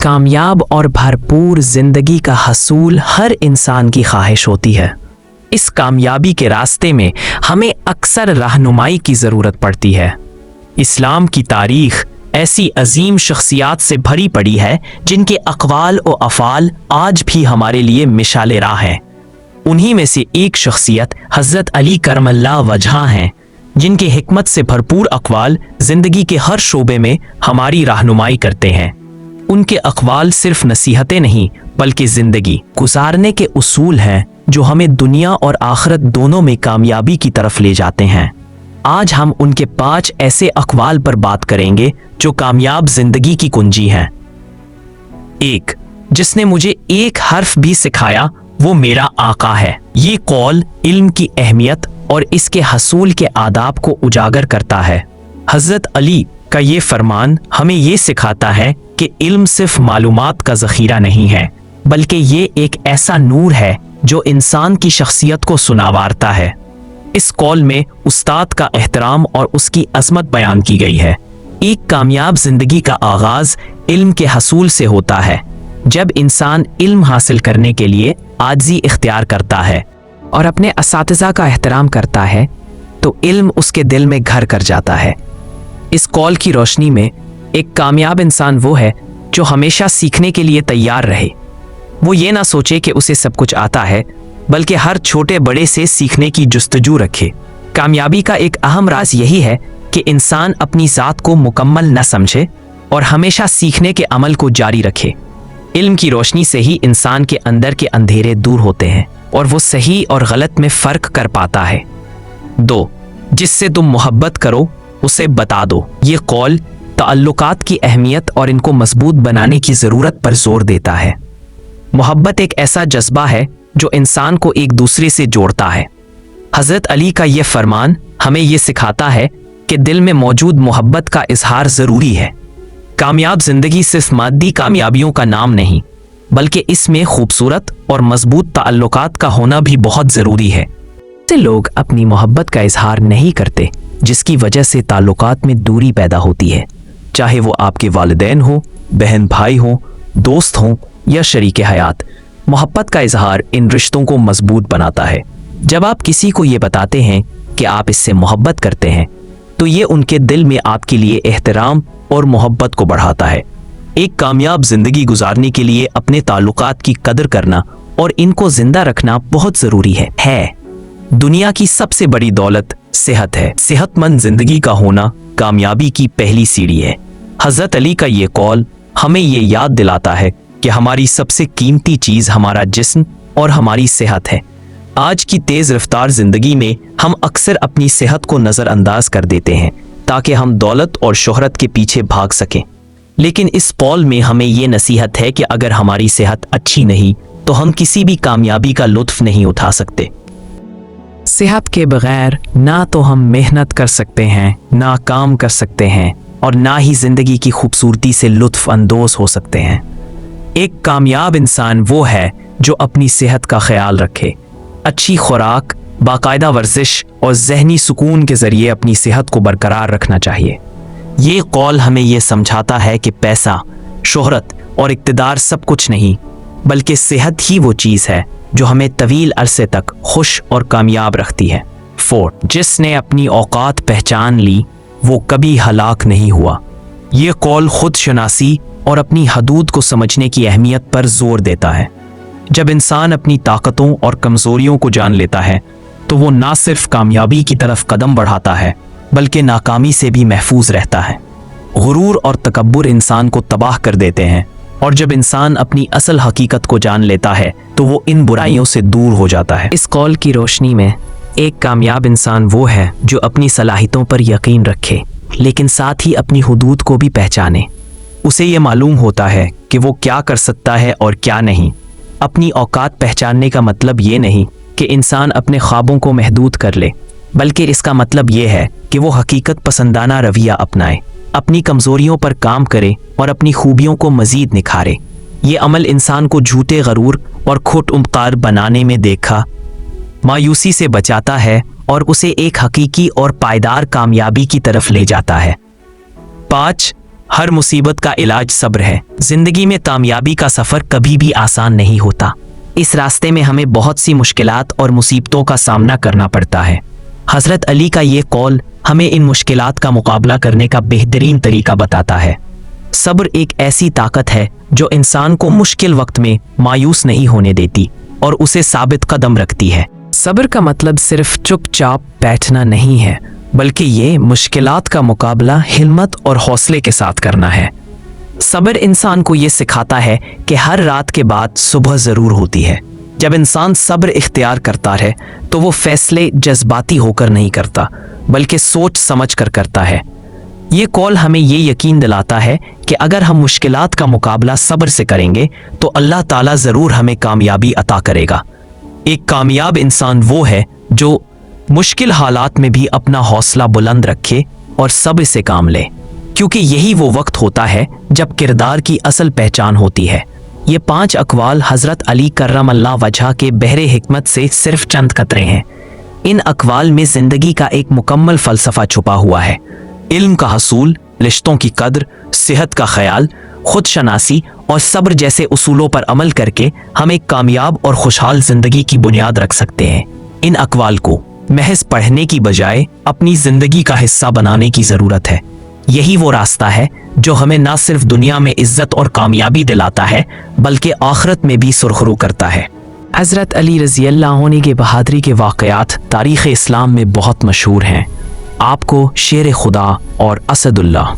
कामयाब और भरपूर जिंदगी का हसूल हर इंसान की ख्वाहिश होती है। इस कामयाबी के रास्ते में हमें अक्सर रहनुमाई की ज़रूरत पड़ती है। इस्लाम की तारीख ऐसी अजीम शख्सियात से भरी पड़ी है जिनके अक़वाल और अफ़ाल आज भी हमारे लिए मिसाल राह हैं। उन्हीं में से एक शख्सियत हज़रत अली करमल्लाह वजह हैं, जिनके हिकमत से भरपूर अक़वाल ज़िंदगी के हर शोबे में हमारी रहनुमाई करते हैं। उनके अक़वाल सिर्फ नसीहतें नहीं बल्कि ज़िंदगी गुजारने के उसूल हैं जो हमें दुनिया और आखिरत दोनों में कामयाबी की तरफ ले जाते हैं। आज हम उनके 5 ऐसे अक़वाल पर बात करेंगे जो कामयाब ज़िंदगी की कुंजी हैं। 1. जिसने मुझे एक हर्फ भी सिखाया वो मेरा आका है। ये कौल इल्म की अहमियत और इसके हसूल के आदाब को उजागर करता है। हज़रत अली का ये फरमान हमें ये सिखाता है कि इल्म सिर्फ मालूमात का ज़ख़ीरा नहीं है, बल्कि ये एक ऐसा नूर है जो इंसान की शख्सियत को सुनावारता है। इस कौल में उस्ताद का एहतराम और उसकी अज़मत बयान की गई है। एक कामयाब ज़िंदगी का आगाज़ इल्म के हसूल से होता है। जब इंसान इल्म हासिल करने के लिए आजिज़ी इख्तियार करता है और अपने असातिज़ा का एहतराम करता है तो इल्म उसके दिल में घर कर जाता है। इस कौल की रोशनी में एक कामयाब इंसान वो है जो हमेशा सीखने के लिए तैयार रहे। वो ये ना सोचे कि उसे सब कुछ आता है, बल्कि हर छोटे बड़े से सीखने की जुस्तजू रखे। कामयाबी का एक अहम राज यही है कि इंसान अपनी ज़ात को मुकम्मल न समझे और हमेशा सीखने के अमल को जारी रखे। इल्म की रोशनी से ही इंसान के अंदर के अंधेरे दूर होते हैं और वो सही और गलत में फ़र्क कर पाता है। 2. जिससे तुम मोहब्बत करो उसे बता दो। ये कौल ताल्लुकात की अहमियत और इनको मजबूत बनाने की ज़रूरत पर जोर देता है। मोहब्बत एक ऐसा जज्बा है जो इंसान को एक दूसरे से जोड़ता है। हज़रत अली का ये फरमान हमें ये सिखाता है कि दिल में मौजूद मोहब्बत का इजहार ज़रूरी है। कामयाब ज़िंदगी सिर्फ मादी कामयाबियों का नाम नहीं, बल्कि इसमें खूबसूरत और मजबूत ताल्लुकात का होना भी बहुत ज़रूरी है। ऐसे लोग अपनी मोहब्बत का इजहार नहीं करते, जिसकी वजह से ताल्लुकात में दूरी पैदा होती है, चाहे वो आपके वालिदैन हो, बहन भाई हो, दोस्त हों या शरीके हयात। मोहब्बत का इजहार इन रिश्तों को मजबूत बनाता है। जब आप किसी को ये बताते हैं कि आप इससे मोहब्बत करते हैं तो ये उनके दिल में आपके लिए एहतराम और मोहब्बत को बढ़ाता है। एक कामयाब ज़िंदगी गुजारने के लिए अपने ताल्लुकात की कदर करना और इनको जिंदा रखना बहुत ज़रूरी है। दुनिया की सबसे बड़ी दौलत सेहत है। सेहतमंद ज़िंदगी का होना कामयाबी की पहली सीढ़ी है। हज़रत अली का ये कौल हमें ये याद दिलाता है कि हमारी सबसे कीमती चीज़ हमारा जिस्म और हमारी सेहत है। आज की तेज़ रफ्तार ज़िंदगी में हम अक्सर अपनी सेहत को नज़रअंदाज कर देते हैं ताकि हम दौलत और शोहरत के पीछे भाग सकें। लेकिन इस कौल में हमें ये नसीहत है कि अगर हमारी सेहत अच्छी नहीं तो हम किसी भी कामयाबी का लुत्फ़ नहीं उठा सकते। सेहत के बगैर ना तो हम मेहनत कर सकते हैं, ना काम कर सकते हैं और ना ही ज़िंदगी की खूबसूरती से लुत्फ़ अंदोज़ हो सकते हैं। एक कामयाब इंसान वो है जो अपनी सेहत का ख्याल रखे। अच्छी खुराक, बाकायदा वर्जिश और ज़हनी सुकून के ज़रिए अपनी सेहत को बरकरार रखना चाहिए। ये कौल हमें ये समझाता है कि पैसा, शोहरत और इक़्तिदार सब कुछ नहीं, बल्कि सेहत ही वो चीज़ है जो हमें तवील अरसे तक खुश और कामयाब रखती है। 4. जिसने अपनी औकात पहचान ली वो कभी हलाक नहीं हुआ। ये कौल खुद शनासी और अपनी हदूद को समझने की अहमियत पर जोर देता है। जब इंसान अपनी ताकतों और कमज़ोरियों को जान लेता है तो वो ना सिर्फ कामयाबी की तरफ कदम बढ़ाता है बल्कि नाकामी से भी महफूज रहता है। गुरूर और तकब्बुर इंसान को तबाह कर देते हैं और जब इंसान अपनी असल हकीकत को जान लेता है तो वो इन बुराइयों से दूर हो जाता है। इस कौल की रोशनी में एक कामयाब इंसान वो है जो अपनी सलाहियतों पर यकीन रखे लेकिन साथ ही अपनी हुदूद को भी पहचाने। उसे ये मालूम होता है कि वो क्या कर सकता है और क्या नहीं। अपनी औकात पहचानने का मतलब ये नहीं कि इंसान अपने ख्वाबों को महदूद कर ले, बल्कि इसका मतलब ये है कि वो हकीकत पसंदाना रवैया अपनाए, अपनी कमज़ोरियों पर काम करे और अपनी खूबियों को मज़ीद निखारे। ये अमल इंसान को झूठे गरूर और खुद उम्कार बनाने में देखा मायूसी से बचाता है और उसे एक हकीकी और पायदार कामयाबी की तरफ ले जाता है। 5. हर मुसीबत का इलाज सब्र है। जिंदगी में कामयाबी का सफर कभी भी आसान नहीं होता। इस रास्ते में हमें बहुत सी मुश्किलात और मुसीबतों का सामना करना पड़ता है। हजरत अली का ये कौल हमें इन मुश्किलात का मुकाबला करने का बेहतरीन तरीका बताता है। सब्र एक ऐसी ताकत है जो इंसान को मुश्किल वक्त में मायूस नहीं होने देती और उसे साबित कदम रखती है। सब्र का मतलब सिर्फ चुपचाप बैठना नहीं है, बल्कि ये मुश्किलात का मुकाबला हिम्मत और हौसले के साथ करना है। सब्र इंसान को ये सिखाता है कि हर रात के बाद सुबह ज़रूर होती है। जब इंसान सब्र इख्तियार करता है तो वो फैसले जज्बाती होकर नहीं करता, बल्कि सोच समझ कर करता है। ये कौल हमें ये यकीन दिलाता है कि अगर हम मुश्किलात का मुकाबला सब्र से करेंगे तो अल्लाह ताला ज़रूर हमें कामयाबी अता करेगा। एक कामयाब इंसान वो है जो मुश्किल हालात में भी अपना हौसला बुलंद रखे और सब्र से काम ले, क्योंकि यही वो वक्त होता है जब किरदार की असल पहचान होती है। ये 5 अक़वाल हज़रत अली कर्रमल्लाह वजह के बहरे हिकमत से सिर्फ चंद कतरे हैं। इन अक़वाल में ज़िंदगी का एक मुकम्मल फ़लसफ़ा छुपा हुआ है। इल्म का हसूल, रिश्तों की कद्र, सेहत का ख्याल, खुद शनासी और सब्र जैसे उसूलों पर अमल करके हम एक कामयाब और खुशहाल ज़िंदगी की बुनियाद रख सकते हैं। इन अक़वाल को महज पढ़ने की बजाय अपनी ज़िंदगी का हिस्सा बनाने की ज़रूरत है। यही वो रास्ता है जो हमें न सिर्फ दुनिया में इज्जत और कामयाबी दिलाता है, बल्कि आखिरत में भी सुरखरू करता है। हज़रत अली रज़ी अल्लाह अन्हु के बहादुरी के वाक़यात तारीख़ इस्लाम में बहुत मशहूर हैं। आपको शेर खुदा और असदुल्लाह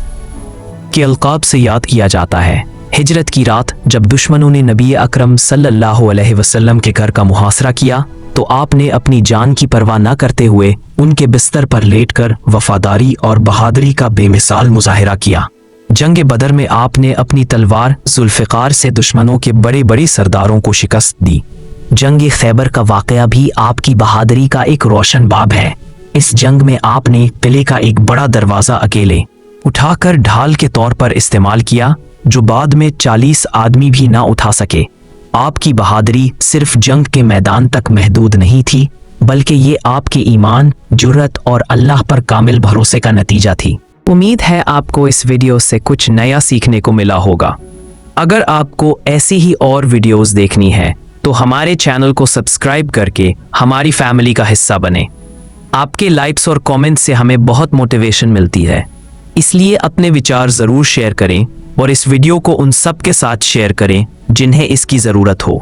के अलक़ाब से याद किया जाता है। हिजरत की रात जब दुश्मनों ने नबी अकरम सल्लल्लाहु अलैहि वसल्लम के घर का मुहासरा किया तो आपने अपनी जान की परवाह न करते हुए उनके बिस्तर पर लेटकर वफादारी और बहादुरी का बेमिसाल मुजाहिरा किया। जंग बदर में आपने अपनी तलवार जुल्फ़िकार से दुश्मनों के बड़े बड़े सरदारों को शिकस्त दी। जंग खैबर का वाक़या भी आपकी बहादुरी का एक रोशन बाब है। इस जंग में आपने किले का एक बड़ा दरवाज़ा अकेले उठाकर ढाल के तौर पर इस्तेमाल किया, जो बाद में 40 आदमी भी ना उठा सके। आपकी बहादुरी सिर्फ जंग के मैदान तक महदूद नहीं थी, बल्कि ये आपके ईमान, जुर्रत और अल्लाह पर कामिल भरोसे का नतीजा थी। उम्मीद है आपको इस वीडियो से कुछ नया सीखने को मिला होगा। अगर आपको ऐसी ही और वीडियोस देखनी है तो हमारे चैनल को सब्सक्राइब करके हमारी फैमिली का हिस्सा बने। आपके लाइक्स और कमेंट्स से हमें बहुत मोटिवेशन मिलती है, इसलिए अपने विचार ज़रूर शेयर करें और इस वीडियो को उन सब के साथ शेयर करें जिन्हें इसकी ज़रूरत हो।